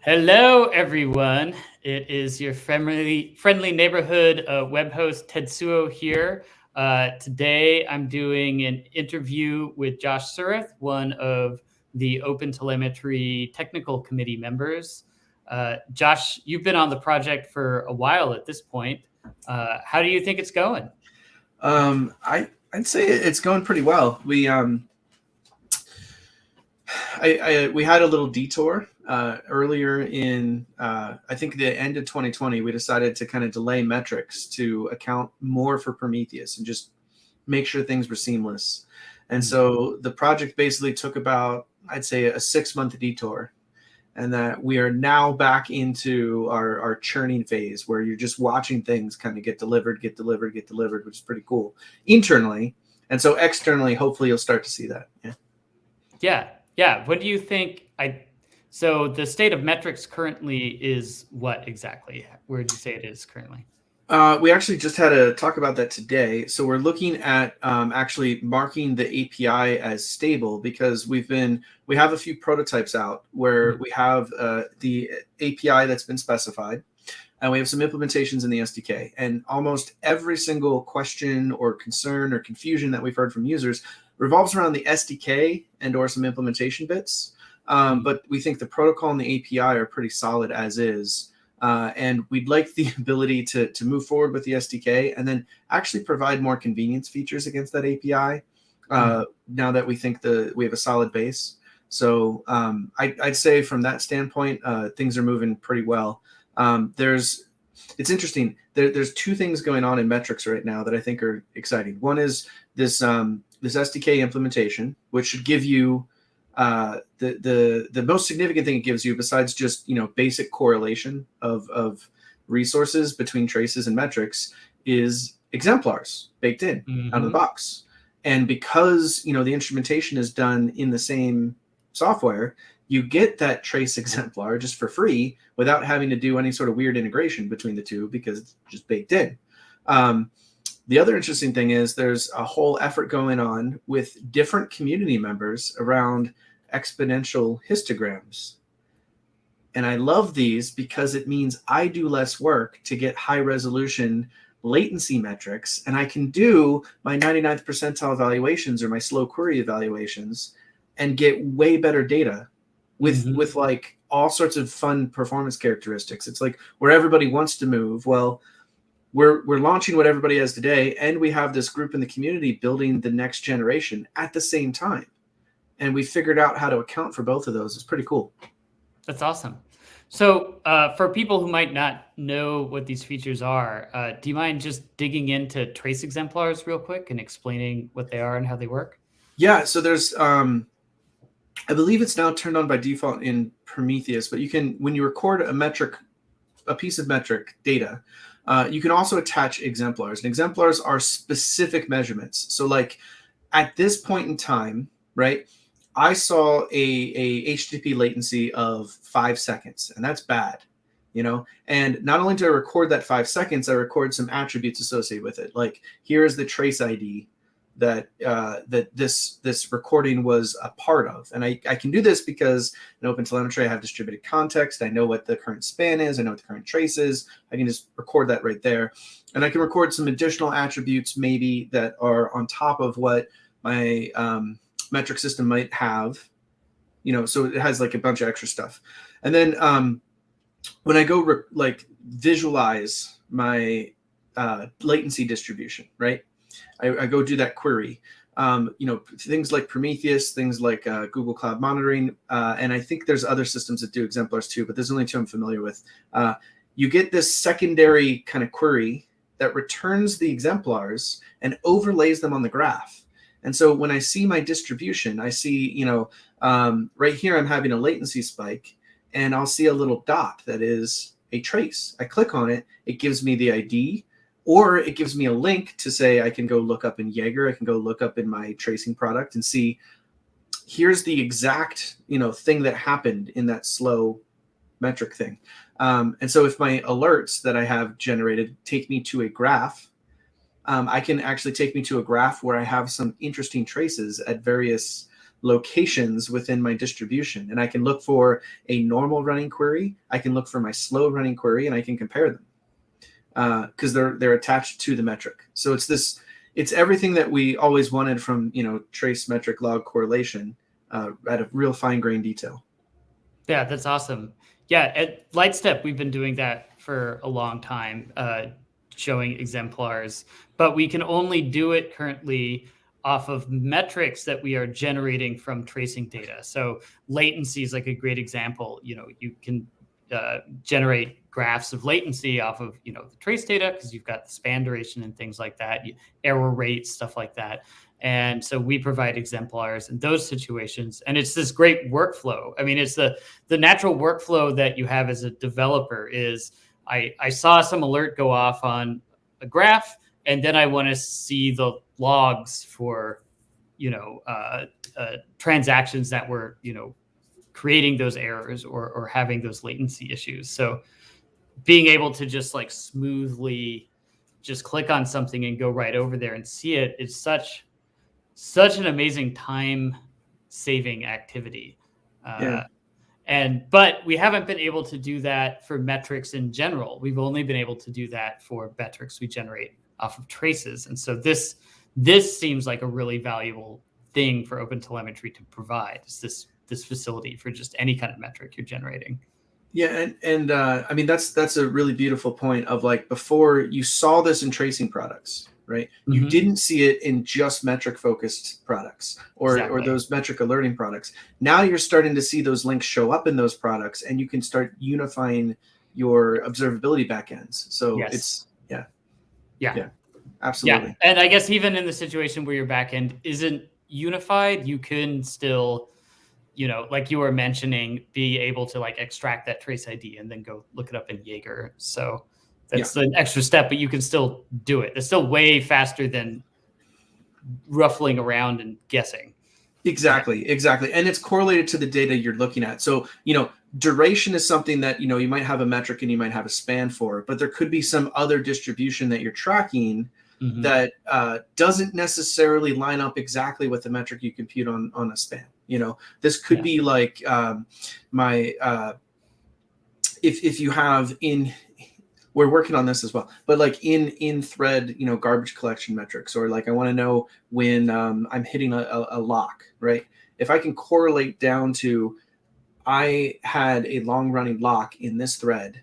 Hello, everyone. It is your friendly neighborhood web host Tetsuo here. Today, I'm doing an interview with Josh Suereth, one of the OpenTelemetry Technical Committee members. Josh, you've been on the project for a while at this point. How do you think it's going? I'd say it's going pretty well. We had a little detour earlier in I think the end of 2020. We decided to kind of delay metrics to account more for Prometheus and just make sure things were seamless. And so the project basically took about, I'd say, a 6-month detour, and that we are now back into our churning phase where you're just watching things kind of get delivered, which is pretty cool internally. And so externally, hopefully you'll start to see that. Yeah. What do you think? So the state of metrics currently is what exactly? Where did you say it is currently? We actually just had a talk about that today. So we're looking at actually marking the API as stable, because we have a few prototypes out where we have the API that's been specified, and we have some implementations in the SDK. And almost every single question or concern or confusion that we've heard from users revolves around the SDK and or some implementation bits. But we think the protocol and the API are pretty solid as is. And we'd like the ability to move forward with the SDK and then actually provide more convenience features against that API now that we think we have a solid base. So I'd say from that standpoint, things are moving pretty well. It's interesting. There's two things going on in metrics right now that I think are exciting. One is this SDK implementation, which should give you the most significant thing it gives you, besides just basic correlation of resources between traces and metrics, is exemplars baked in out of the box. And because the instrumentation is done in the same software, you get that trace exemplar just for free without having to do any sort of weird integration between the two, because it's just baked in. The other interesting thing is there's a whole effort going on with different community members around exponential histograms. And I love these because it means I do less work to get high resolution latency metrics, and I can do my 99th percentile evaluations or my slow query evaluations and get way better data with like all sorts of fun performance characteristics. It's like where everybody wants to move. Well, we're launching what everybody has today, and we have this group in the community building the next generation at the same time. And we figured out how to account for both of those. It's pretty cool. That's awesome. So for people who might not know what these features are, do you mind just digging into trace exemplars real quick and explaining what they are and how they work? Yeah, so there's, I believe it's now turned on by default in Prometheus, but you can, when you record a piece of metric data, you can also attach exemplars. And exemplars are specific measurements. So like at this point in time, right, I saw a HTTP latency of 5 seconds, and that's bad, And not only do I record that 5 seconds, I record some attributes associated with it. Like here is the trace ID that this recording was a part of. And I can do this because in OpenTelemetry I have distributed context. I know what the current span is. I know what the current trace is. I can just record that right there. And I can record some additional attributes maybe that are on top of what my metric system might have, so it has like a bunch of extra stuff. And then when I go visualize my latency distribution, right? I go do that query. Things like Prometheus, things like Google Cloud Monitoring, and I think there's other systems that do exemplars too, but there's only two I'm familiar with. You get this secondary kind of query that returns the exemplars and overlays them on the graph. And so when I see my distribution, I see, right here I'm having a latency spike, and I'll see a little dot that is a trace. I click on it, it gives me the ID, or it gives me a link to say I can go look up in Jaeger, I can go look up in my tracing product and see, here's the exact, thing that happened in that slow metric thing. And so if my alerts that I have generated take me to a graph, I can actually take me to a graph where I have some interesting traces at various locations within my distribution, and I can look for a normal running query, I can look for my slow running query, and I can compare them because they're attached to the metric. So it's everything that we always wanted from trace metric log correlation at a real fine grained detail. Yeah, that's awesome. Yeah, at Lightstep, we've been doing that for a long time, showing exemplars, but we can only do it currently off of metrics that we are generating from tracing data. So latency is like a great example. You can generate graphs of latency off of the trace data because you've got the span duration and things like that, error rates, stuff like that. And so we provide exemplars in those situations, and it's this great workflow. I mean, it's the natural workflow that you have as a developer. Is I saw some alert go off on a graph, and then I want to see the logs for transactions that were creating those errors or having those latency issues. So being able to just like smoothly just click on something and go right over there and see it is such an amazing time saving activity. But we haven't been able to do that for metrics in general. We've only been able to do that for metrics we generate off of traces. And so this seems like a really valuable thing for OpenTelemetry to provide, is this facility for just any kind of metric you're generating. Yeah, and I mean that's a really beautiful point of like, before you saw this in tracing products, right? Mm-hmm. You didn't see it in just metric focused products or those metric alerting products. Now you're starting to see those links show up in those products, and you can start unifying your observability backends. So yes. Yeah, absolutely. Yeah, and I guess even in the situation where your backend isn't unified, you can still, like you were mentioning, be able to like extract that trace ID and then go look it up in Jaeger. So that's an extra step, but you can still do it. It's still way faster than ruffling around and guessing. Exactly. And it's correlated to the data you're looking at. So, duration is something that, you might have a metric and you might have a span for, but there could be some other distribution that you're tracking that doesn't necessarily line up exactly with the metric you compute on a span. This could be like if you have we're working on this as well, but like in thread, garbage collection metrics, or like I want to know when I'm hitting a lock, right? If I can correlate down to, I had a long running lock in this thread,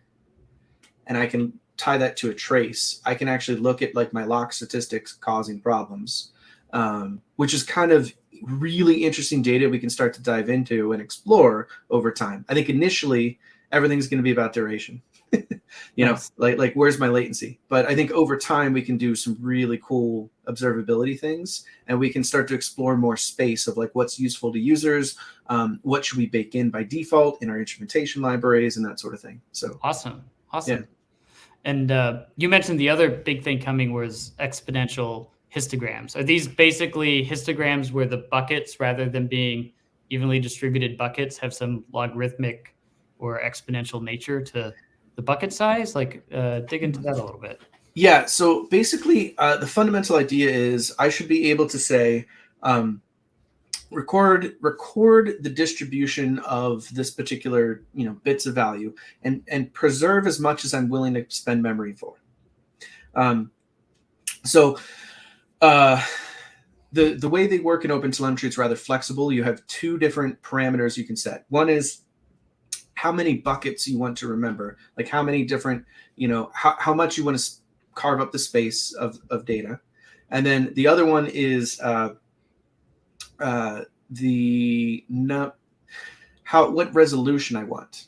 and I can tie that to a trace, I can actually look at like my lock statistics causing problems, which is kind of really interesting data we can start to dive into and explore over time. I think initially everything's going to be about duration. Nice. like where's my latency? But I think over time we can do some really cool observability things, and we can start to explore more space of like what's useful to users, what should we bake in by default in our instrumentation libraries, and that sort of thing. So awesome. Yeah. And you mentioned the other big thing coming was exponential histograms. Are these basically histograms where the buckets, rather than being evenly distributed buckets, have some logarithmic or exponential nature to the bucket size? Like dig into that a little bit. Yeah, so basically the fundamental idea is I should be able to say, record the distribution of this particular bits of value and preserve as much as I'm willing to spend memory for. So the way they work in OpenTelemetry is rather flexible. You have two different parameters you can set. One is how many buckets you want to remember, like how many different, how much you want to carve up the space of data. And then the other one is what resolution I want.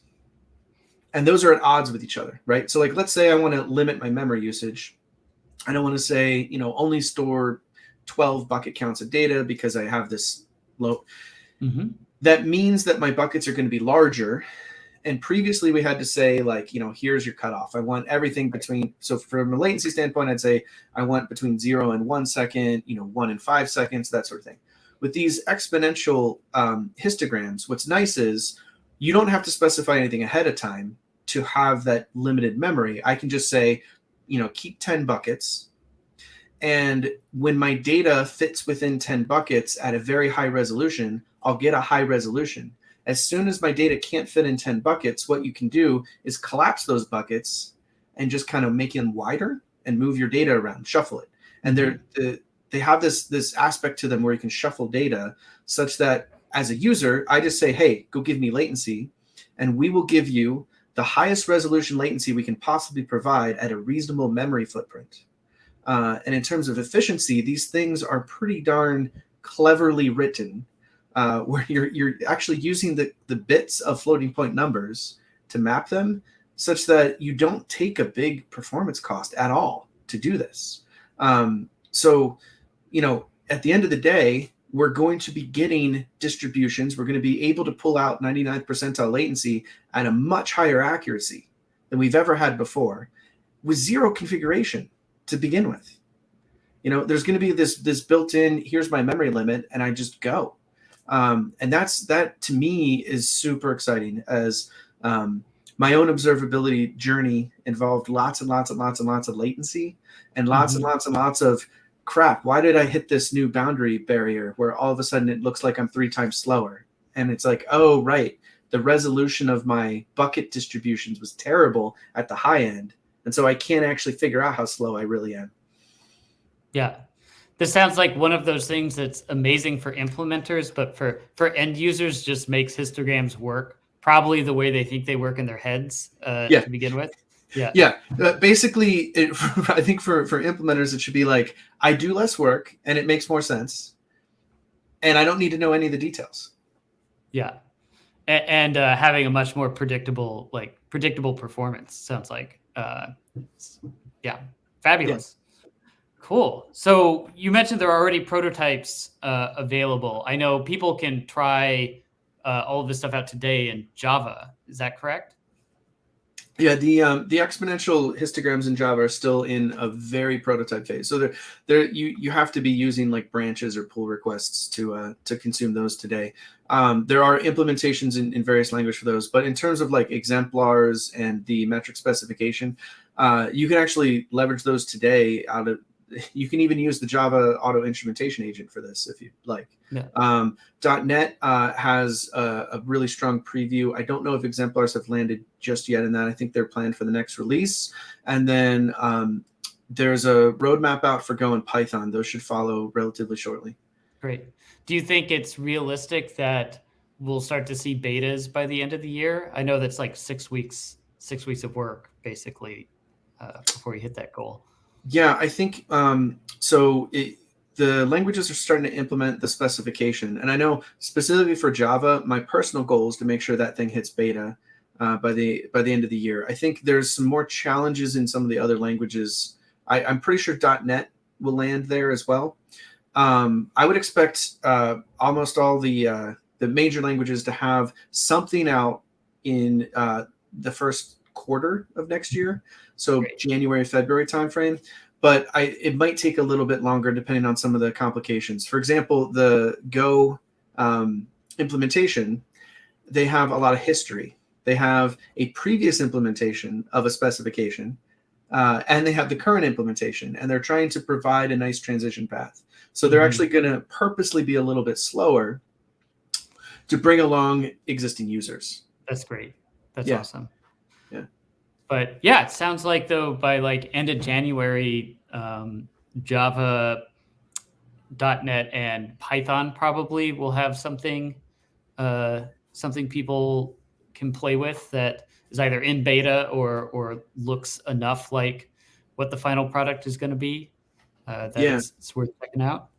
And those are at odds with each other, right? So like, let's say I want to limit my memory usage. I don't want to say, only store 12 bucket counts of data because I have this low. Mm-hmm. That means that my buckets are going to be larger. And previously we had to say like, here's your cutoff. I want everything between, so from a latency standpoint, I'd say I want between 0 and 1 second, 1 and 5 seconds, that sort of thing. With these exponential histograms, what's nice is you don't have to specify anything ahead of time to have that limited memory. I can just say, keep 10 buckets. And when my data fits within 10 buckets at a very high resolution, I'll get a high resolution. As soon as my data can't fit in 10 buckets, what you can do is collapse those buckets and just kind of make them wider and move your data around, shuffle it. And they have this aspect to them where you can shuffle data such that as a user, I just say, hey, go give me latency, and we will give you the highest resolution latency we can possibly provide at a reasonable memory footprint. And in terms of efficiency, these things are pretty darn cleverly written, where you're actually using the bits of floating point numbers to map them such that you don't take a big performance cost at all to do this. So, at the end of the day, we're going to be getting distributions. We're going to be able to pull out 99th percentile latency at a much higher accuracy than we've ever had before with zero configuration to begin with. There's going to be this built-in, here's my memory limit, and I just go. And that to me is super exciting, as my own observability journey involved lots and lots and lots and lots of latency and lots and lots and lots of crap. Why did I hit this new boundary barrier where all of a sudden it looks like I'm 3 times slower? And it's like, oh, right. The resolution of my bucket distributions was terrible at the high end. And so I can't actually figure out how slow I really am. Yeah. This sounds like one of those things that's amazing for implementers, but for end users just makes histograms work probably the way they think they work in their heads to begin with. Yeah. Basically, I think for implementers, it should be like, I do less work and it makes more sense, and I don't need to know any of the details. Yeah. And having a much more predictable performance sounds like, fabulous. Yeah. Cool. So you mentioned there are already prototypes available. I know people can try all of this stuff out today in Java. Is that correct? Yeah, the exponential histograms in Java are still in a very prototype phase. So you have to be using like branches or pull requests to consume those today. There are implementations in various languages for those, but in terms of like exemplars and the metric specification, you can actually leverage those today you can even use the Java auto instrumentation agent for this if you'd like. Yeah. .NET has a really strong preview. I don't know if exemplars have landed just yet in that. I think they're planned for the next release. And then there's a roadmap out for Go and Python. Those should follow relatively shortly. Great. Do you think it's realistic that we'll start to see betas by the end of the year? I know that's like 6 weeks of work, basically, before you hit that goal. Yeah, I think the languages are starting to implement the specification. And I know specifically for Java, my personal goal is to make sure that thing hits beta by the end of the year. I think there's some more challenges in some of the other languages. I'm pretty sure .NET will land there as well. I would expect almost all the major languages to have something out in the first quarter of next year. So great. January, February timeframe. But it might take a little bit longer depending on some of the complications. For example, the Go implementation, they have a lot of history. They have a previous implementation of a specification, and they have the current implementation, and they're trying to provide a nice transition path. So they're actually going to purposely be a little bit slower to bring along existing users. That's great. That's awesome. Yeah. But yeah, it sounds like though by like end of January, Java, .NET, and Python probably will have something people can play with that is either in beta or looks enough like what the final product is going to be. It's worth checking out.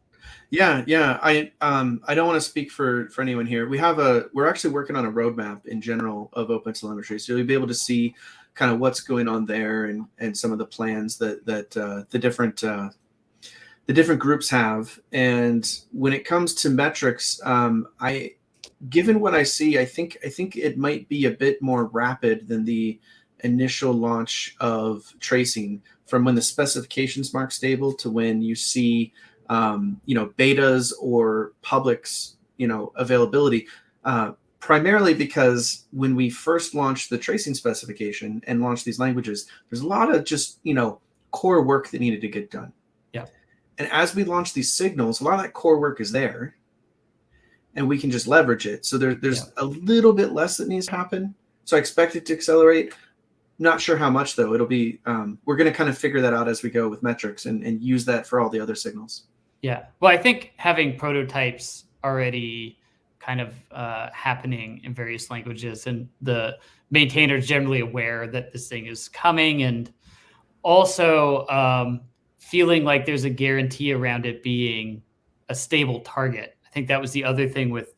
Yeah. I don't want to speak for anyone here. We're actually working on a roadmap in general of OpenTelemetry, so you'll be able to see kind of what's going on there and some of the plans that the different groups have. And when it comes to metrics, given what I see, I think it might be a bit more rapid than the initial launch of tracing, from when the specifications mark stable to when you see betas or publics availability. Primarily because when we first launched the tracing specification and launched these languages, there's a lot of just core work that needed to get done. Yeah. And as we launch these signals, a lot of that core work is there. and we can just leverage it. So there's a little bit less that needs to happen. So I expect it to accelerate. Not sure how much though. It'll be we're going to kind of figure that out as we go with metrics and use that for all the other signals. Yeah. Well, I think having prototypes already kind of happening in various languages, and the maintainer is generally aware that this thing is coming, and also feeling like there's a guarantee around it being a stable target. I think that was the other thing with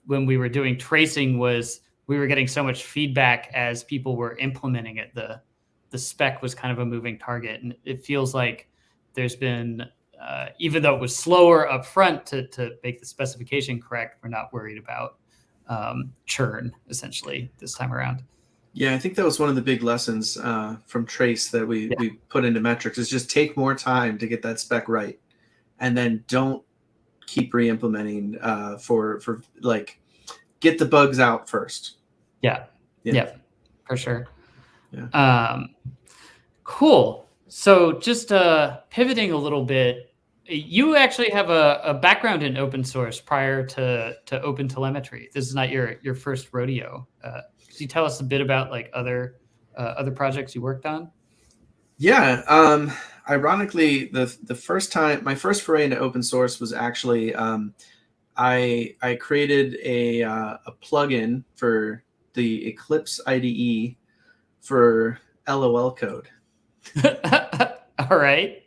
when we were doing tracing, was we were getting so much feedback as people were implementing it. The spec was kind of a moving target, and it feels like there's been, even though it was slower up front to make the specification correct, we're not worried about churn essentially this time around. Yeah, I think that was one of the big lessons from Trace that we put into metrics, is just take more time to get that spec right, and then don't keep re-implementing for like, get the bugs out first. Yeah, for sure. Yeah. Cool. So just pivoting a little bit, you actually have a background in open source prior to OpenTelemetry. This is not your first rodeo. Could you tell us a bit about like other projects you worked on? Yeah. Ironically, my first foray into open source was actually I created a plugin for the Eclipse IDE for LOL code. All right.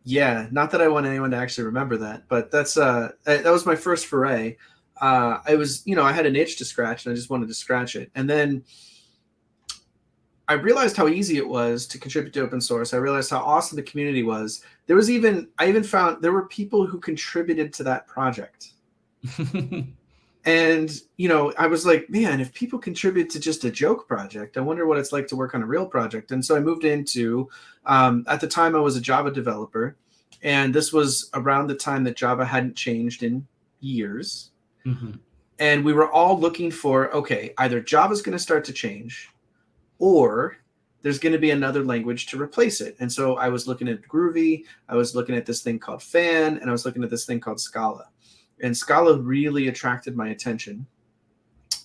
Yeah, not that I want anyone to actually remember that, but that was my first foray. I was, I had an itch to scratch, and I just wanted to scratch it. And then I realized how easy it was to contribute to open source. I realized how awesome the community was. I even found there were people who contributed to that project. And, I was like, man, if people contribute to just a joke project, I wonder what it's like to work on a real project. And so I moved into, at the time I was a Java developer, and this was around the time that Java hadn't changed in years. Mm-hmm. And we were all looking for, okay, either Java's going to start to change, or there's going to be another language to replace it. And so I was looking at Groovy, I was looking at this thing called Fan, and I was looking at this thing called Scala. And Scala really attracted my attention,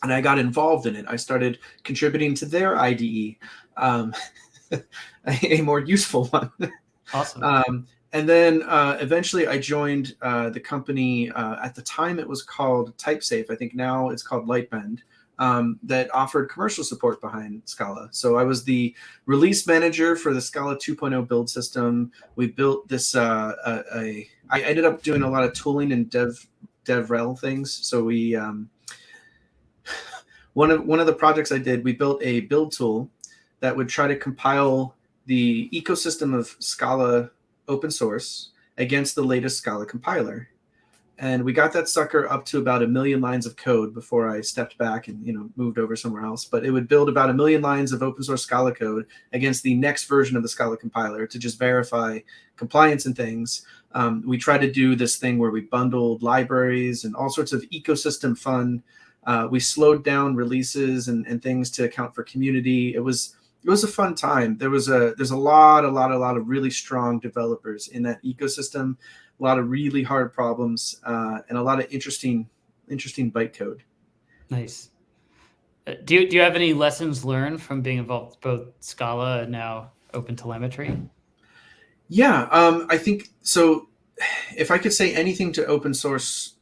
and I got involved in it. I started contributing to their IDE, a more useful one. Awesome. And then eventually I joined the company. At the time it was called TypeSafe. I think now it's called Lightbend, that offered commercial support behind Scala. So I was the release manager for the Scala 2.0 build system. We built this, I ended up doing a lot of tooling and DevRel things. So we, one of the projects I did, we built a build tool that would try to compile the ecosystem of Scala open source against the latest Scala compiler. And we got that sucker up to about 1 million lines of code before I stepped back and moved over somewhere else. But it would build about 1 million lines of open source Scala code against the next version of the Scala compiler to just verify compliance and things. We tried to do this thing where we bundled libraries and all sorts of ecosystem fun. We slowed down releases and things to account for community. It was a fun time. There's a lot of really strong developers in that ecosystem. A lot of really hard problems, and a lot of interesting bytecode. Nice. Do you have any lessons learned from being involved with both Scala and now OpenTelemetry? Yeah, I think so. If I could say anything to open source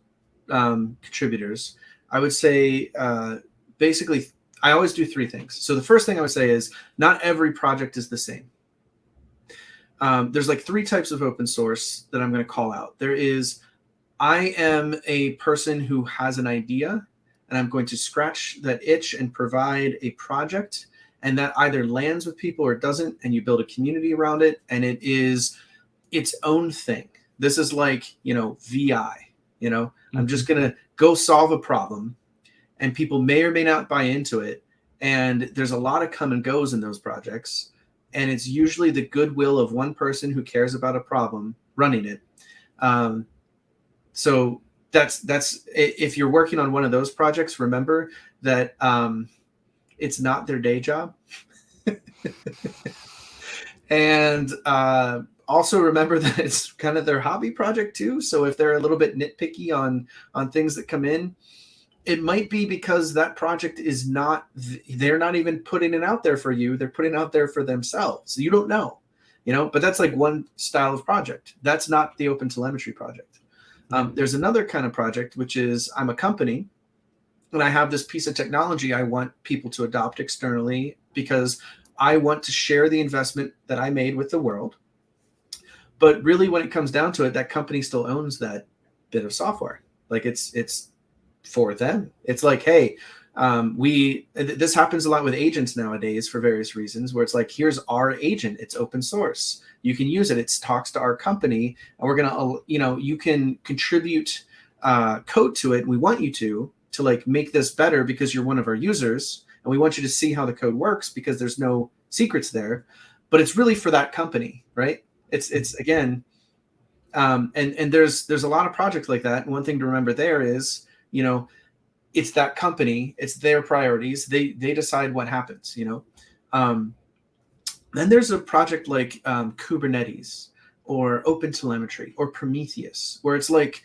contributors, I would say basically I always do 3 things. So the first thing I would say is not every project is the same. There's like 3 types of open source that I'm going to call out. There is, I am a person who has an idea, and I'm going to scratch that itch and provide a project, and that either lands with people or it doesn't, and you build a community around it, and it is its own thing. This is like, VI, I'm just going to go solve a problem, and people may or may not buy into it. And there's a lot of come and goes in those projects. And it's usually the goodwill of one person who cares about a problem running it. So that's if you're working on one of those projects, remember that it's not their day job. And also remember that it's kind of their hobby project too. So if they're a little bit nitpicky on things that come in, it might be because that project is not, they're not even putting it out there for you. They're putting it out there for themselves. So you don't know, but that's like one style of project. That's not the OpenTelemetry project. There's another kind of project, which is I'm a company and I have this piece of technology I want people to adopt externally because I want to share the investment that I made with the world. But really, when it comes down to it, that company still owns that bit of software. Like it's for them. It's like, hey, this happens a lot with agents nowadays for various reasons, where it's like, here's our agent. It's open source. You can use it. It talks to our company, and we're gonna, you can contribute code to it. We want you to like make this better because you're one of our users, and we want you to see how the code works because there's no secrets there. But it's really for that company, right? It's again, and there's a lot of projects like that. And one thing to remember there is, it's that company, it's their priorities. They decide what happens, Then there's a project like Kubernetes or OpenTelemetry or Prometheus, where it's like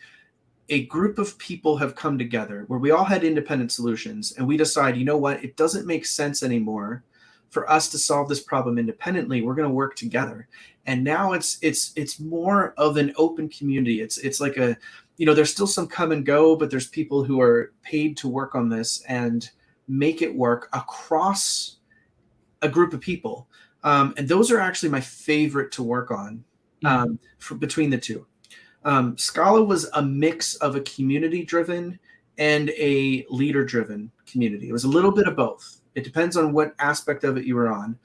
a group of people have come together where we all had independent solutions, and we decide, what, it doesn't make sense anymore for us to solve this problem independently. We're going to work together. And now it's more of an open community. It's like a, there's still some come and go, but there's people who are paid to work on this and make it work across a group of people. And those are actually my favorite to work on between the two. Scala was a mix of a community-driven and a leader-driven community. It was a little bit of both. It depends on what aspect of it you were on.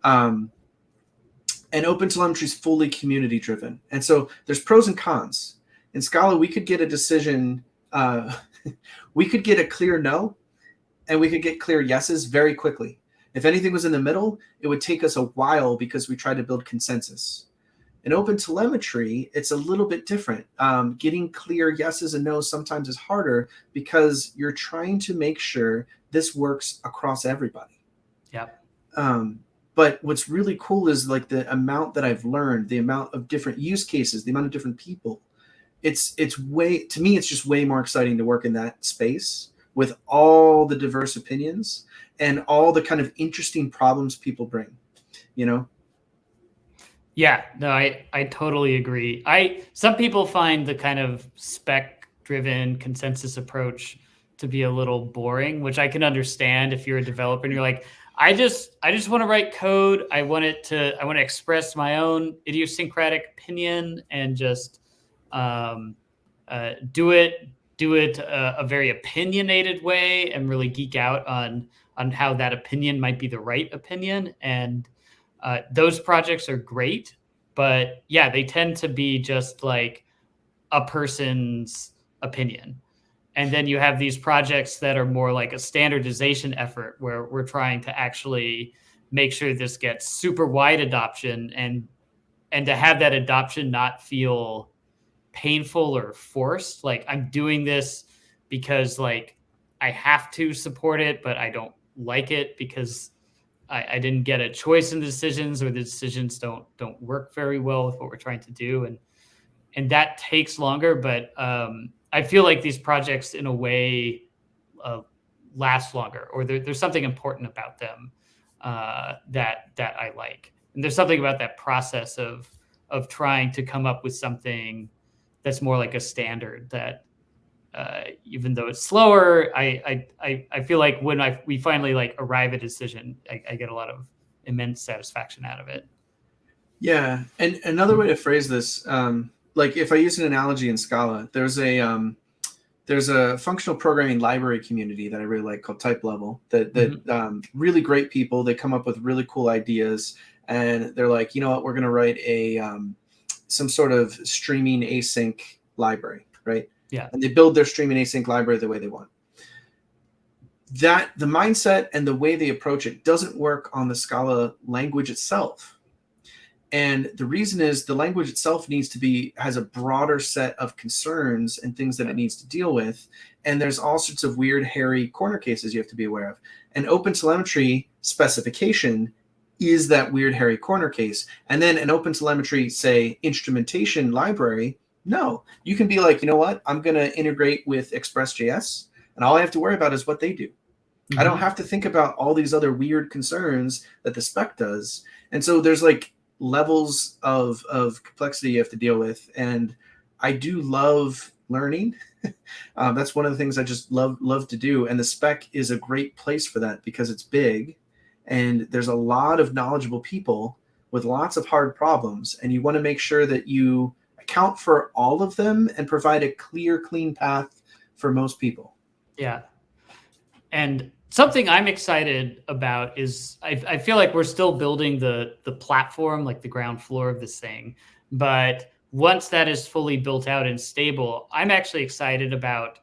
And OpenTelemetry is fully community-driven. And so there's pros and cons. In Scala, we could get a decision. We could get a clear no, and we could get clear yeses very quickly. If anything was in the middle, it would take us a while because we tried to build consensus. In OpenTelemetry, it's a little bit different. Getting clear yeses and nos sometimes is harder because you're trying to make sure this works across everybody. Yep. But what's really cool is like the amount that I've learned, the amount of different use cases, the amount of different people. To me, it's just way more exciting to work in that space with all the diverse opinions and all the kind of interesting problems people bring, Yeah, no, I totally agree. Some people find the kind of spec-driven consensus approach to be a little boring, which I can understand if you're a developer and you're like, I just want to write code. I want to express my own idiosyncratic opinion and just do it a very opinionated way and really geek out on how that opinion might be the right opinion. And those projects are great, but yeah, they tend to be just like a person's opinion. And then you have these projects that are more like a standardization effort where we're trying to actually make sure this gets super wide adoption and to have that adoption not feel painful or forced. Like I'm doing this because like I have to support it, but I don't like it because I didn't get a choice in the decisions, or the decisions don't work very well with what we're trying to do. And that takes longer, but I feel like these projects in a way last longer, or there's something important about them that I like. And there's something about that process of trying to come up with something that's more like a standard that even though it's slower, I feel like when we finally like arrive at a decision, I get a lot of immense satisfaction out of it. Yeah. And another way to phrase this, like if I use an analogy in Scala, there's a functional programming library community that I really like called Type Level that really great people. They come up with really cool ideas, and they're like, you know what, we're going to write some sort of streaming async library, right? Yeah. And they build their streaming async library the way they want. That the mindset and the way they approach it doesn't work on the Scala language itself. And the reason is the language itself has a broader set of concerns and things that it needs to deal with. And there's all sorts of weird, hairy corner cases you have to be aware of. And OpenTelemetry specification is that weird hairy corner case. And then an OpenTelemetry, say, instrumentation library, no. You can be like, you know what? I'm going to integrate with Express.js, and all I have to worry about is what they do. I don't have to think about all these other weird concerns that the spec does. And so there's like levels of complexity you have to deal with. And I do love learning. That's one of the things I just love to do. And the spec is a great place for that because it's big and there's a lot of knowledgeable people with lots of hard problems. And you want to make sure that you account for all of them and provide a clear, clean path for most people. Yeah. And something I'm excited about is I feel like we're still building the platform, like the ground floor of this thing. But once that is fully built out and stable, I'm actually excited about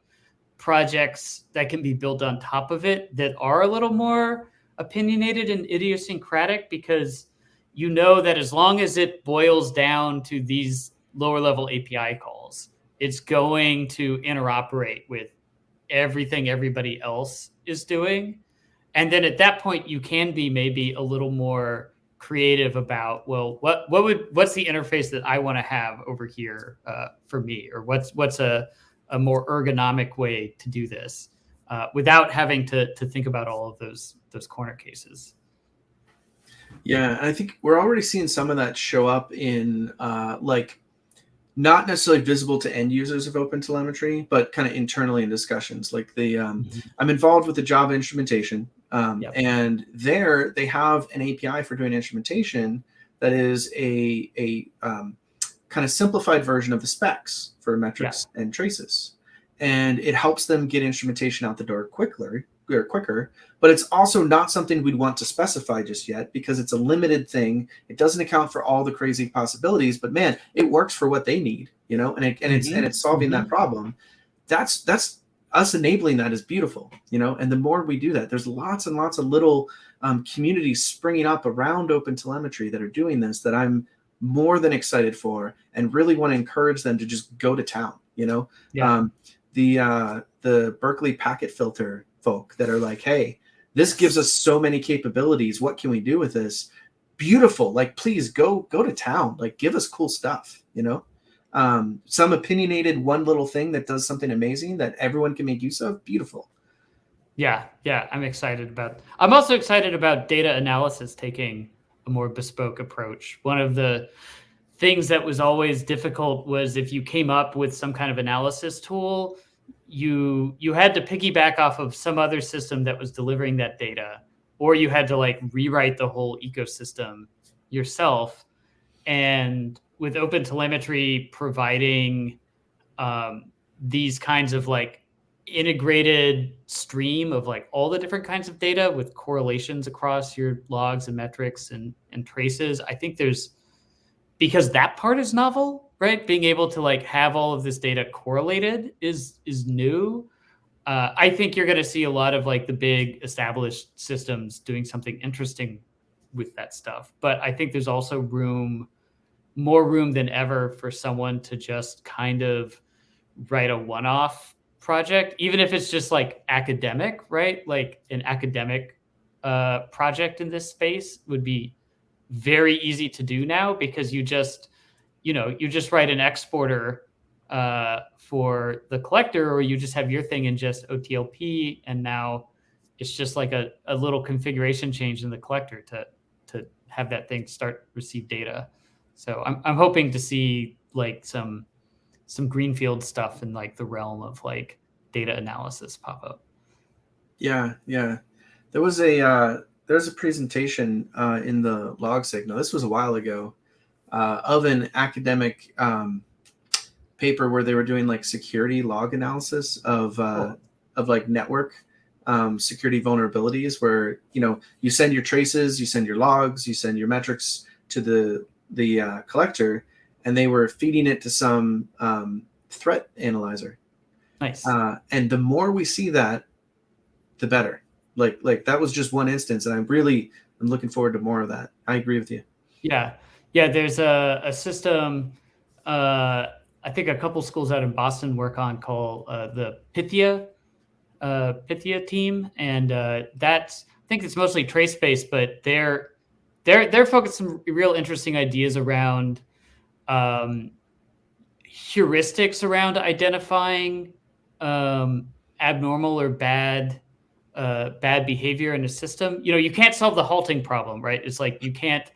projects that can be built on top of it that are a little more opinionated and idiosyncratic, because you know that as long as it boils down to these lower level API calls, it's going to interoperate with everything everybody else is doing. And then at that point, you can be maybe a little more creative about, well, what's the interface that I want to have over here for me, or what's a more ergonomic way to do this without having to think about all of those corner cases. Yeah, I think we're already seeing some of that show up in like not necessarily visible to end users of OpenTelemetry, but kind of internally in discussions. Like I'm involved with the Java instrumentation, and there they have an API for doing instrumentation that is a kind of simplified version of the specs for metrics and traces, and it helps them get instrumentation out the door quicker. But it's also not something we'd want to specify just yet because it's a limited thing. It doesn't account for all the crazy possibilities, but man, it works for what they need, you know, and it's solving that problem. That's us enabling that is beautiful, you know, and the more we do that, there's lots and lots of little communities springing up around OpenTelemetry that are doing this that I'm more than excited for and really want to encourage them to just go to town, you know. The Berkeley packet filter folk that are like, hey, this gives us so many capabilities. What can we do with this? Beautiful. Like, please go to town. Like, give us cool stuff, you know? Some opinionated one little thing that does something amazing that everyone can make use of. Beautiful. Yeah. I'm excited about. I'm also excited about data analysis taking a more bespoke approach. One of the things that was always difficult was if you came up with some kind of analysis tool, you had to piggyback off of some other system that was delivering that data, or you had to like rewrite the whole ecosystem yourself. And with OpenTelemetry providing these kinds of like integrated stream of like all the different kinds of data with correlations across your logs and metrics and traces, I think because that part is novel, right? Being able to like have all of this data correlated is new. I think you're going to see a lot of like the big established systems doing something interesting with that stuff. But I think there's also more room than ever for someone to just kind of write a one-off project, even if it's just like academic, right? Like an academic project in this space would be very easy to do now because you just write an exporter for the collector, or you just have your thing in just OTLP, and now it's just like a little configuration change in the collector to have that thing start receive data. So I'm hoping to see like some greenfield stuff in like the realm of like data analysis pop up. Yeah. There was a presentation in the log signal. This was a while ago of an academic paper where they were doing like security log analysis of like network security vulnerabilities, where you send your traces, you send your logs, you send your metrics to the collector, and they were feeding it to some threat analyzer. Nice. And the more we see that, the better. Like that was just one instance, and I'm looking forward to more of that. I agree with you. Yeah. There's a system. I think a couple schools out in Boston work on called the Pythia team, and I think it's mostly trace based, but they're focused some real interesting ideas around heuristics around identifying abnormal or bad behavior in a system. You can't solve the halting problem, right? It's like you can't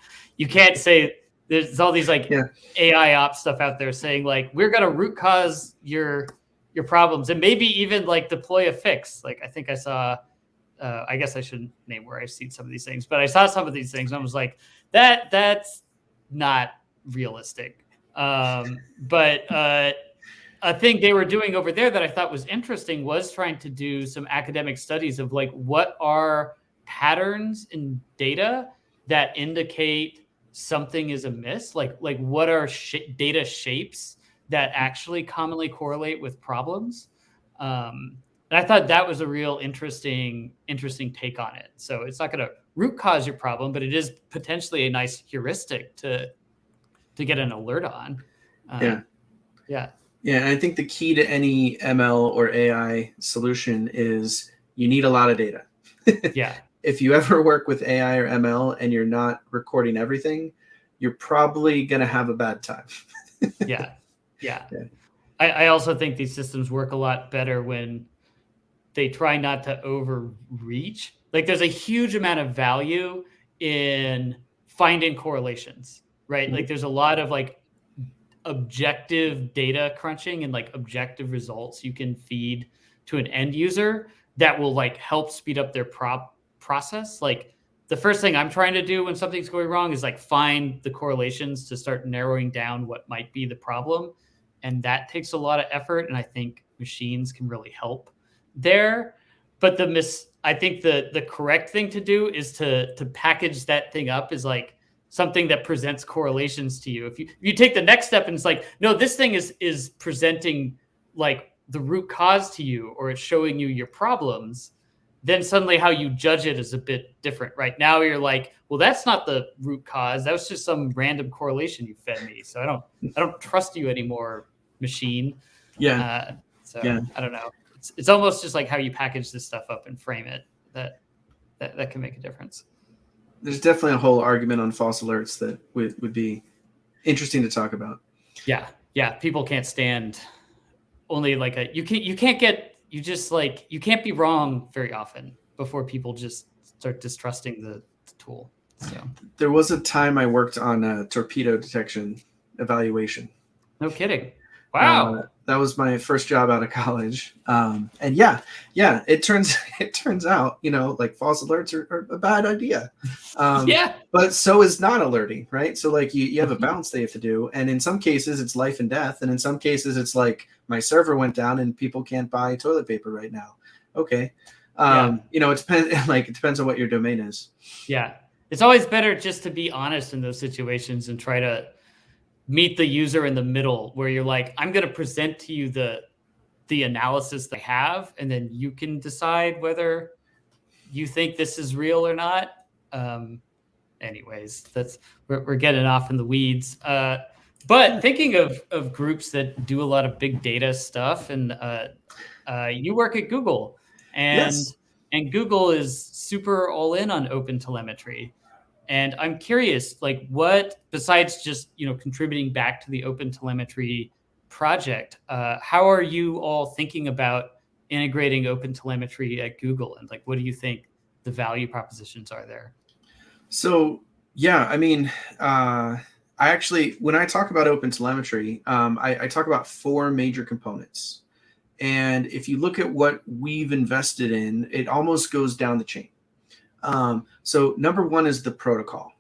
say there's all these like AI ops stuff out there saying like we're gonna root cause your problems and maybe even like deploy a fix. Like I think I saw. I guess I shouldn't name where I've seen some of these things, but I saw some of these things and I was like, that's not realistic. But a thing they were doing over there that I thought was interesting was trying to do some academic studies of like what are patterns in data that indicate something is amiss, like what are data shapes that actually commonly correlate with problems. And I thought that was a real interesting take on it. So it's not going to root cause your problem, but it is potentially a nice heuristic to get an alert on. Yeah. And I think the key to any ML or AI solution is you need a lot of data. Yeah. If you ever work with AI or ML and you're not recording everything, you're probably going to have a bad time. Yeah. I also think these systems work a lot better when they try not to overreach. Like there's a huge amount of value in finding correlations, right? Like there's a lot of like objective data crunching and like objective results you can feed to an end user that will like help speed up their process. Like the first thing I'm trying to do when something's going wrong is like find the correlations to start narrowing down what might be the problem. And that takes a lot of effort. And I think machines can really help there. But I think the correct thing to do is to package that thing up as like something that presents correlations to you. If you take the next step and it's like, no, this thing is presenting like the root cause to you, or it's showing you your problems, then suddenly how you judge it is a bit different. Right now you're like, well, that's not the root cause. That was just some random correlation you fed me. So I don't trust you anymore, machine. Yeah. I don't know. It's almost just like how you package this stuff up and frame it that can make a difference. There's definitely a whole argument on false alerts that would be interesting to talk about. Yeah. People can't stand only like you can't be wrong very often before people just start distrusting the tool. So there was a time I worked on a torpedo detection evaluation. No kidding. Wow. That was my first job out of college. And it turns out, like false alerts are a bad idea. But so is not alerting, right? So like you have a balance they have to do. And in some cases it's life and death. And in some cases it's like my server went down and people can't buy toilet paper right now. Okay. It depends on what your domain is. Yeah. It's always better just to be honest in those situations and try to meet the user in the middle, where you're like, I'm going to present to you the analysis they have, and then you can decide whether you think this is real or not. Anyways, we're getting off in the weeds. But thinking of groups that do a lot of big data stuff, and you work at Google, and Google is super all in on OpenTelemetry. And I'm curious, like, what, besides just, contributing back to the OpenTelemetry project, how are you all thinking about integrating OpenTelemetry at Google? And like, what do you think the value propositions are there? So, I actually, when I talk about OpenTelemetry, I talk about 4 major components. And if you look at what we've invested in, it almost goes down the chain. So number 1 is the protocol.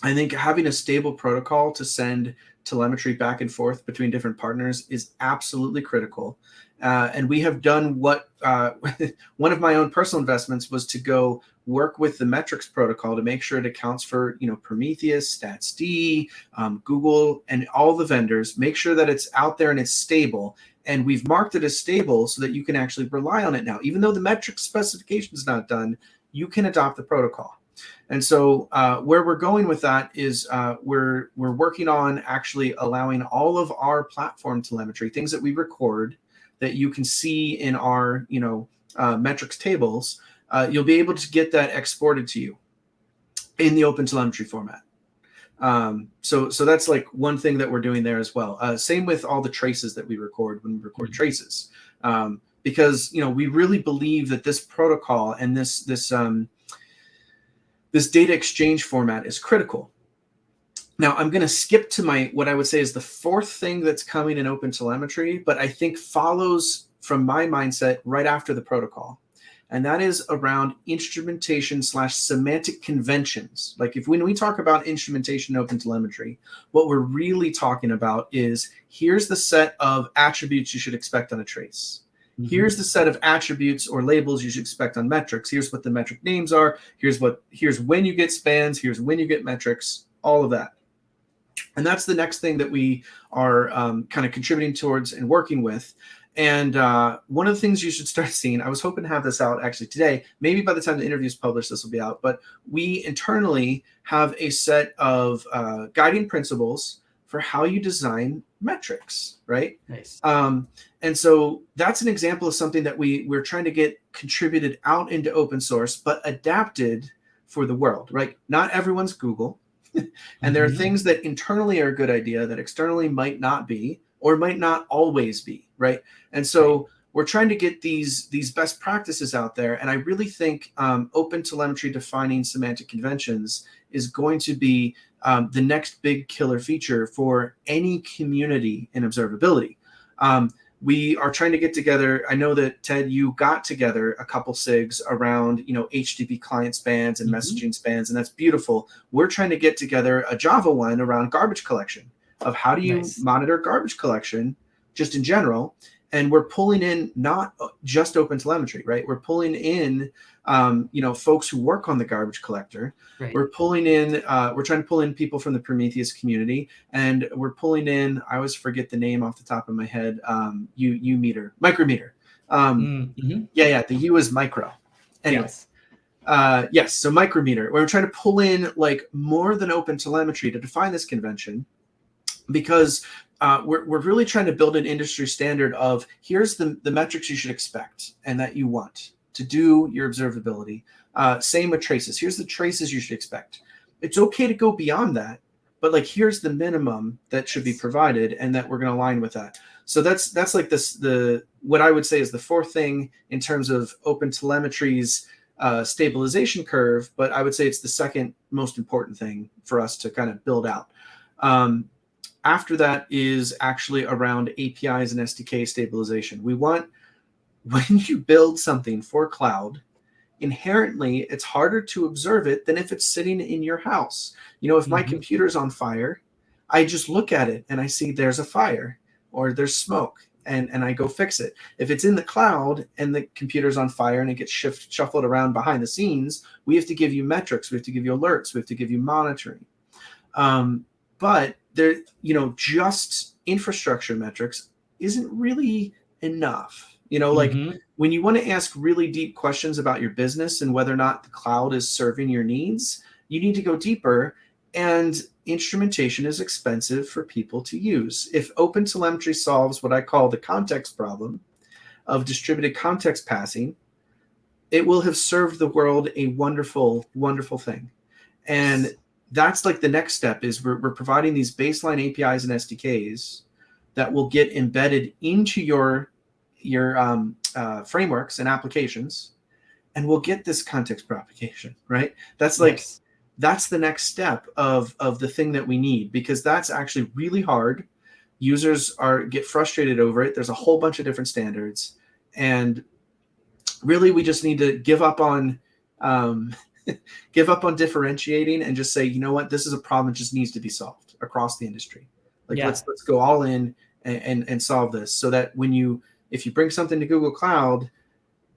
I think having a stable protocol to send telemetry back and forth between different partners is absolutely critical. And we have done what one of my own personal investments was to go work with the metrics protocol to make sure it accounts for, Prometheus, StatsD, Google, and all the vendors, make sure that it's out there and it's stable. And we've marked it as stable so that you can actually rely on it now. Even though the metrics specification is not done, you can adopt the protocol. And so where we're going with that is we're working on actually allowing all of our platform telemetry, things that we record that you can see in our metrics tables, you'll be able to get that exported to you. in the OpenTelemetry format. So that's like one thing that we're doing there as well. Same with all the traces that we record when we record traces, because we really believe that this protocol and this data exchange format is critical. Now I'm going to skip to what I would say is the fourth thing that's coming in OpenTelemetry, but I think follows from my mindset right after the protocol. And that is around instrumentation / semantic conventions. Like when we talk about instrumentation in OpenTelemetry, what we're really talking about is here's the set of attributes you should expect on a trace. Mm-hmm. Here's the set of attributes or labels you should expect on metrics. Here's what the metric names are. Here's when you get spans. Here's when you get metrics, all of that. And that's the next thing that we are kind of contributing towards and working with. And one of the things you should start seeing, I was hoping to have this out actually today, maybe by the time the interview is published, this will be out, but we internally have a set of guiding principles for how you design metrics, right? Nice. And so that's an example of something that we're trying to get contributed out into open source, but adapted for the world, right? Not everyone's Google. And there are things that internally are a good idea that externally might not be, or might not always be, right? And so we're trying to get these best practices out there. And I really think OpenTelemetry defining semantic conventions is going to be the next big killer feature for any community in observability. We are trying to get together. I know that, Ted, you got together a couple SIGs around, HTTP client spans and messaging spans, and that's beautiful. We're trying to get together a Java one around garbage collection, of how do you monitor garbage collection just in general. And we're pulling in not just OpenTelemetry, right? We're pulling in, folks who work on the garbage collector. Right. We're pulling in, we're trying to pull in people from the Prometheus community, and we're pulling in, I always forget the name off the top of my head, micrometer. Yeah, the U is micro. Anyway. Yes. So micrometer. We're trying to pull in like more than OpenTelemetry to define this convention, because we're really trying to build an industry standard of here's the metrics you should expect and that you want to do your observability. Same with traces. Here's the traces you should expect. It's okay to go beyond that, but like here's the minimum that should be provided, and that we're going to align with that. So that's like what I would say is the fourth thing in terms of OpenTelemetry's stabilization curve, but I would say it's the second most important thing for us to kind of build out. After that is actually around APIs and SDK stabilization. We want, when you build something for cloud, inherently it's harder to observe it than if it's sitting in your house. If my computer's on fire, I just look at it and I see there's a fire or there's smoke, and I go fix it. If it's in the cloud and the computer's on fire and it gets shuffled around behind the scenes, we have to give you metrics, we have to give you alerts, we have to give you monitoring. But there, just infrastructure metrics isn't really enough. Like when you want to ask really deep questions about your business and whether or not the cloud is serving your needs, you need to go deeper. And instrumentation is expensive for people to use. If OpenTelemetry solves what I call the context problem of distributed context passing, it will have served the world a wonderful, wonderful thing. And that's like the next step is we're providing these baseline APIs and SDKs that will get embedded into your frameworks and applications, and we'll get this context propagation, right? That's like, that's the next step of the thing that we need, because that's actually really hard. Users get frustrated over it. There's a whole bunch of different standards, and really we just need to give up on differentiating and just say, you know what, this is a problem that just needs to be solved across the industry. Like let's go all in and solve this, so that if you bring something to Google Cloud,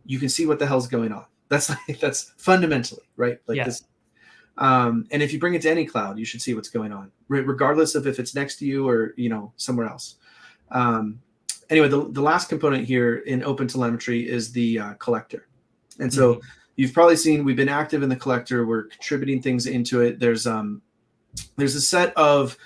you can see what the hell's going on. That's fundamentally right. This. And if you bring it to any cloud, you should see what's going on, regardless of if it's next to you or somewhere else. Anyway, the last component here in OpenTelemetry is the collector, and so. You've probably seen we've been active in the collector. We're contributing things into it. There's a set of,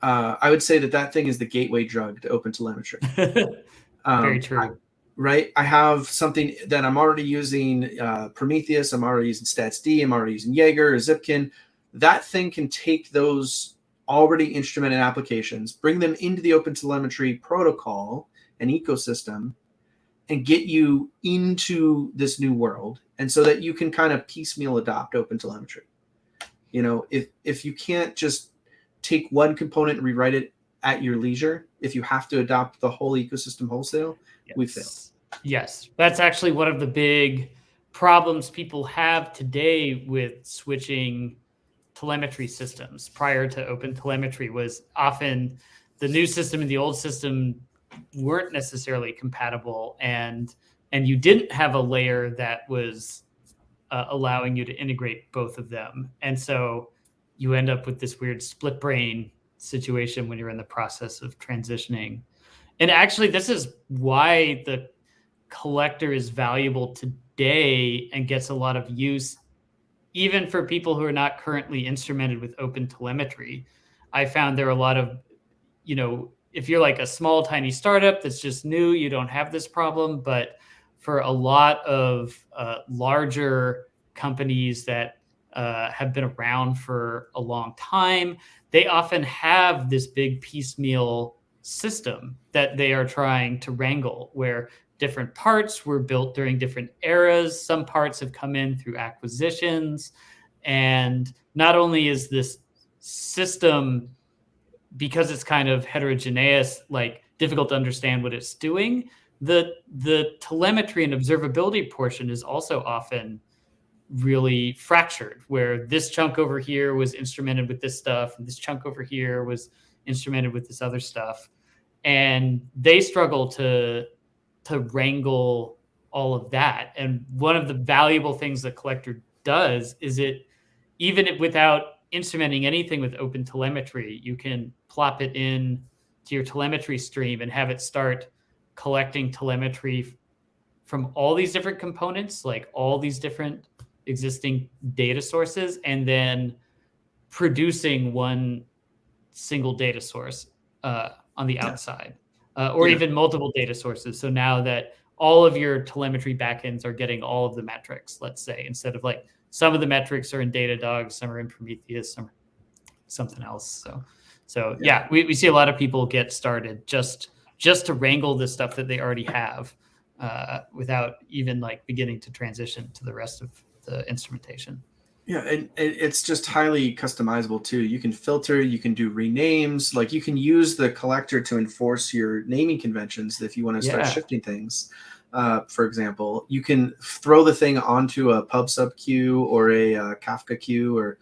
I would say that thing is the gateway drug to OpenTelemetry. Very true. Right? I have something that I'm already using, Prometheus. I'm already using StatsD. I'm already using Jaeger or Zipkin. that thing can take those already instrumented applications, bring them into the OpenTelemetry protocol and ecosystem, and get you into this new world. And so that you can kind of piecemeal adopt OpenTelemetry. If you can't just take one component and rewrite it at your leisure, if you have to adopt the whole ecosystem wholesale, we failed. Yes, that's actually one of the big problems people have today with switching telemetry systems. Prior to OpenTelemetry was often the new system and the old system weren't necessarily compatible, and you didn't have a layer that was allowing you to integrate both of them. And so you end up with this weird split brain situation when you're in the process of transitioning. And actually, this is why the collector is valuable today and gets a lot of use, even for people who are not currently instrumented with OpenTelemetry. I found there are a lot of, if you're like a small, tiny startup that's just new, you don't have this problem. But for a lot of larger companies that have been around for a long time, they often have this big piecemeal system that they are trying to wrangle, where different parts were built during different eras. Some parts have come in through acquisitions. And not only is this system, because it's kind of heterogeneous, like difficult to understand what it's doing, the telemetry and observability portion is also often really fractured, where this chunk over here was instrumented with this stuff, and this chunk over here was instrumented with this other stuff. And they struggle to wrangle all of that. And one of the valuable things that Collector does is even without instrumenting anything with OpenTelemetry, you can plop it in to your telemetry stream and have it start collecting telemetry from all these different components, like all these different existing data sources, and then producing one single data source on the outside, or even multiple data sources. So now that all of your telemetry backends are getting all of the metrics, let's say, instead of like some of the metrics are in Datadog, some are in Prometheus, some are something else. So we see a lot of people get started just to wrangle the stuff that they already have without even like beginning to transition to the rest of the instrumentation. Yeah, and it's just highly customizable too. You can filter, you can do renames, like you can use the collector to enforce your naming conventions if you want to start shifting things. For example, you can throw the thing onto a PubSub queue or a Kafka queue or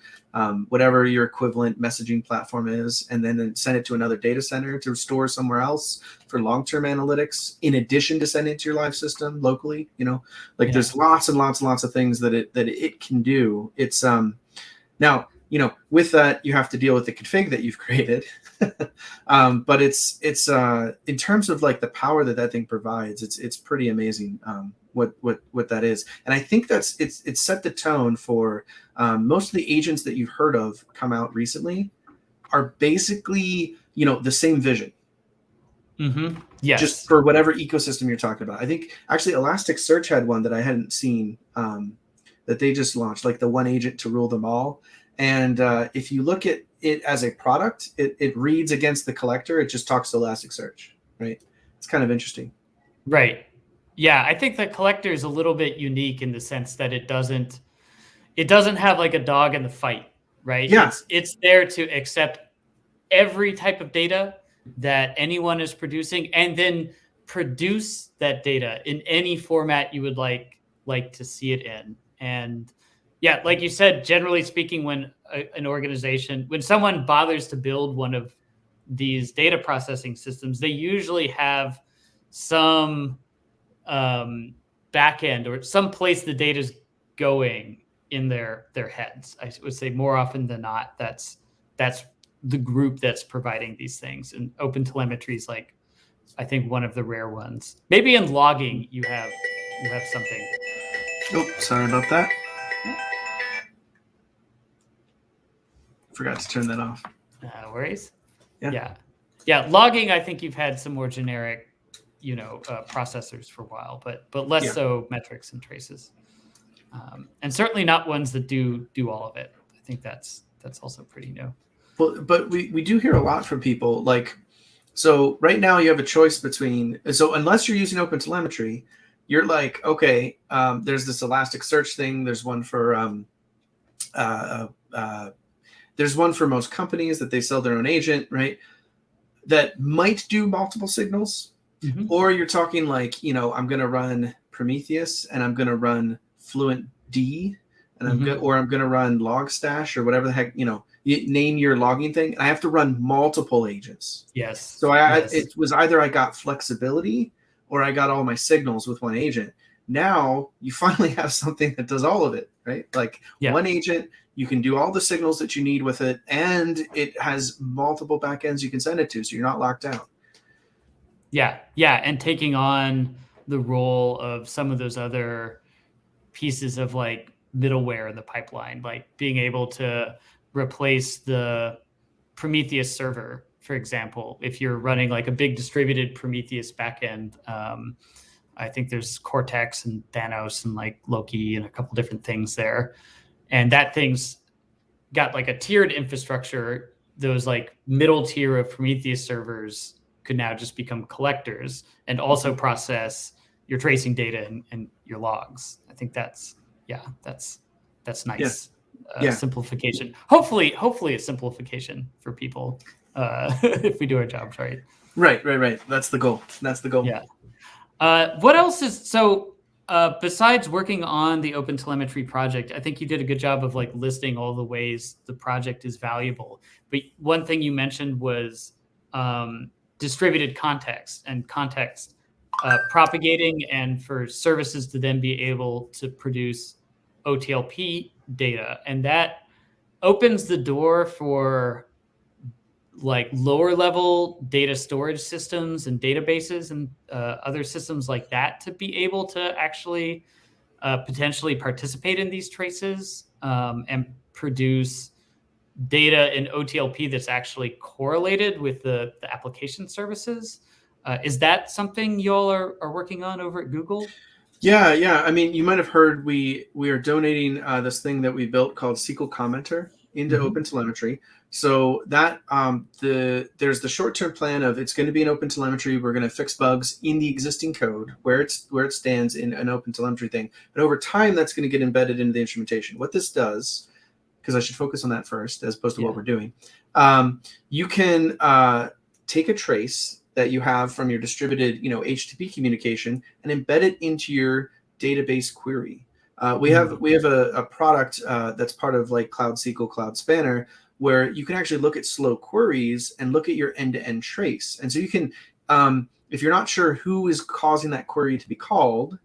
whatever your equivalent messaging platform is, and then send it to another data center to store somewhere else for long-term analytics, in addition to sending it to your live system locally. There's lots and lots and lots of things that it can do. It's now, with that, you have to deal with the config that you've created. But it's in terms of like the power that thing provides, it's pretty amazing what that is. And I think it's set the tone for most of the agents that you've heard of come out recently are basically, the same vision. Mm-hmm. Yes. Just for whatever ecosystem you're talking about. I think actually Elasticsearch had one that I hadn't seen that they just launched, like the one agent to rule them all. And if you look at it as a product, it reads against the collector. It just talks to Elasticsearch, right? It's kind of interesting. Right. Yeah, I think the collector is a little bit unique in the sense that it doesn't have like a dog in the fight, right? Yeah. It's there to accept every type of data that anyone is producing, and then produce that data in any format you would like to see it in. And yeah, like you said, generally speaking, when an organization, when someone bothers to build one of these data processing systems, they usually have some backend or some place the data is going in their heads. I would say more often than not, that's the group that's providing these things. And OpenTelemetry is like, I think, one of the rare ones. Maybe in logging you have something. Oh, sorry about that. Forgot to turn that off. Worries? Yeah. Logging, I think you've had some more generic, processors for a while, but less so metrics and traces, and certainly not ones that do all of it. I think that's that's also pretty new. Well, but we do hear a lot from people like, so right now you have a choice between, so unless you're using OpenTelemetry, you're like, okay, there's this Elasticsearch thing. There's one for there's one for most companies that they sell their own agent, right? That might do multiple signals. Mm-hmm. Or you're talking like, I'm going to run Prometheus and I'm going to run Fluent D and I'm going to run Logstash or whatever the heck, you name your logging thing. I have to run multiple agents. Yes. So it was either I got flexibility or I got all my signals with one agent. Now you finally have something that does all of it, right? Like one agent, you can do all the signals that you need with it, and it has multiple backends you can send it to, so you're not locked out. Yeah, and taking on the role of some of those other pieces of like middleware in the pipeline, like being able to replace the Prometheus server, for example, if you're running like a big distributed Prometheus backend. I think there's Cortex and Thanos and like Loki and a couple different things there. And that thing's got like a tiered infrastructure. Those like middle tier of Prometheus servers could now just become collectors and also process your tracing data and your logs. I think that's nice. Simplification. Hopefully a simplification for people if we do our jobs right. Right. That's the goal. Yeah. What else is so? Besides working on the OpenTelemetry project, I think you did a good job of like listing all the ways the project is valuable. But one thing you mentioned was distributed context and context propagating, and for services to then be able to produce OTLP data, and that opens the door for like lower level data storage systems and databases and other systems like that to be able to actually potentially participate in these traces and produce data in OTLP that's actually correlated with the application services. Is that something y'all are working on over at Google? Yeah. I mean, you might have heard we are donating this thing that we built called SQL Commentator into OpenTelemetry. So that there's the short-term plan of it's going to be in OpenTelemetry. We're going to fix bugs in the existing code where it stands in an OpenTelemetry thing. But over time, that's going to get embedded into the instrumentation. What this does, because I should focus on that first as opposed to what we're doing, you can take a trace that you have from your distributed, HTTP communication and embed it into your database query. We have a product that's part of like Cloud SQL, Cloud Spanner, where you can actually look at slow queries and look at your end-to-end trace. And so you can, if you're not sure who is causing that query to be called,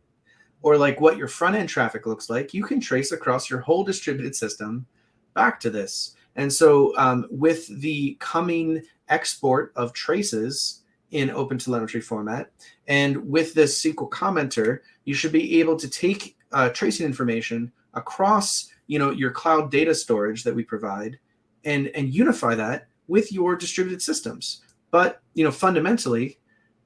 or like what your front-end traffic looks like, you can trace across your whole distributed system back to this. And so with the coming export of traces in OpenTelemetry format, and with this SQL commenter, you should be able to take tracing information across, your cloud data storage that we provide, and unify that with your distributed systems. But fundamentally,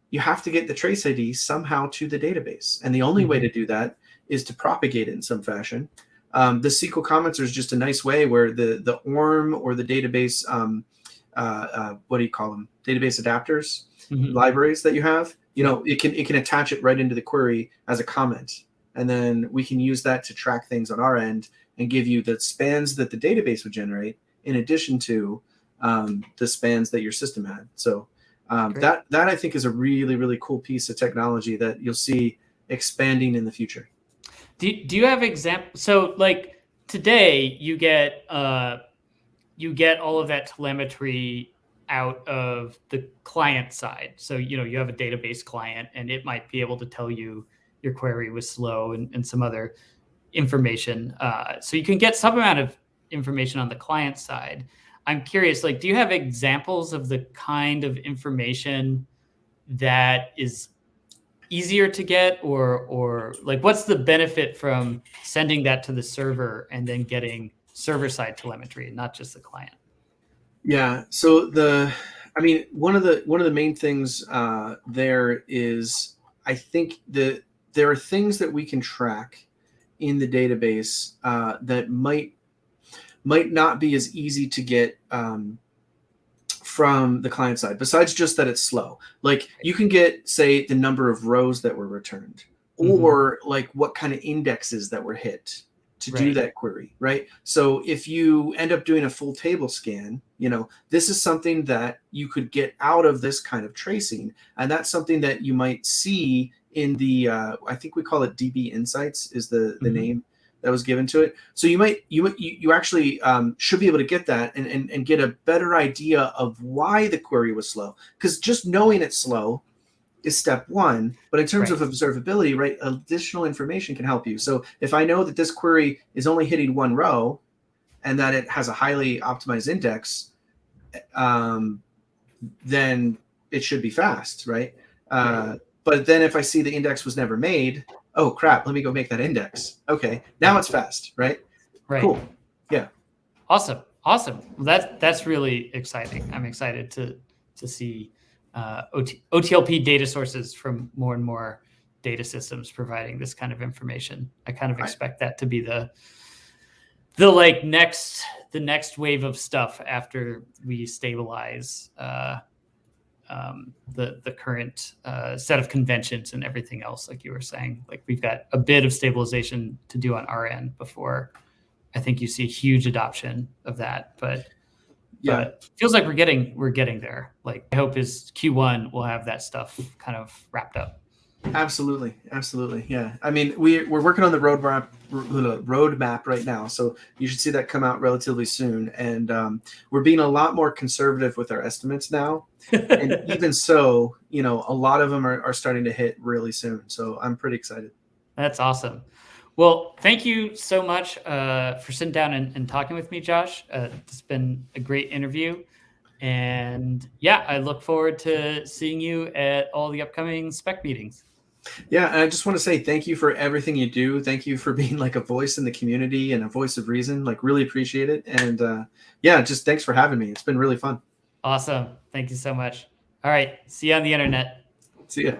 you have to get the trace ID somehow to the database, and the only way to do that is to propagate it in some fashion. The SQL commenter is just a nice way where the ORM or the database, what do you call them? Database adapters, libraries that you have. It can attach it right into the query as a comment, and then we can use that to track things on our end and give you the spans that the database would generate, in addition to the spans that your system had. So that I think is a really, really cool piece of technology that you'll see expanding in the future. Do you have examples? So like today you get all of that telemetry out of the client side. So, you have a database client and it might be able to tell you your query was slow and some other information. So you can get some amount of information on the client side. I'm curious, like, do you have examples of the kind of information that is easier to get, or like what's the benefit from sending that to the server and then getting server-side telemetry and not just the client? Yeah. So one of the main things there is, I think that there are things that we can track in the database that might might not be as easy to get from the client side, besides just that it's slow. Like you can get, say, the number of rows that were returned, or like what kind of indexes that were hit to do that query, right? So if you end up doing a full table scan, this is something that you could get out of this kind of tracing. And that's something that you might see in the, I think we call it DB Insights is the name that was given to it. So you actually should be able to get that and get a better idea of why the query was slow. Because just knowing it's slow is step one, but in terms of observability, right, additional information can help you. So if I know that this query is only hitting one row and that it has a highly optimized index, then it should be fast, right? But then if I see the index was never made, oh crap, let me go make that index. Okay, now it's fast, right? Cool. Yeah. Awesome. Well, that's really exciting. I'm excited to see OTLP data sources from more and more data systems providing this kind of information. I kind of expect that to be the next wave of stuff after we stabilize the current set of conventions and everything else, like you were saying. Like we've got a bit of stabilization to do on our end before I think you see huge adoption of that. But it feels like we're getting there. Like my hope is Q1 we'll have that stuff kind of wrapped up. Absolutely. Yeah. I mean, we're working on the roadmap right now, so you should see that come out relatively soon. And we're being a lot more conservative with our estimates now. And even so, a lot of them are starting to hit really soon. So I'm pretty excited. That's awesome. Well, thank you so much for sitting down and talking with me, Josh. It's been a great interview. And yeah, I look forward to seeing you at all the upcoming spec meetings. Yeah, and I just want to say thank you for everything you do. Thank you for being like a voice in the community and a voice of reason. Like really appreciate it. And just thanks for having me. It's been really fun. Awesome. Thank you so much. All right. See you on the internet. See ya.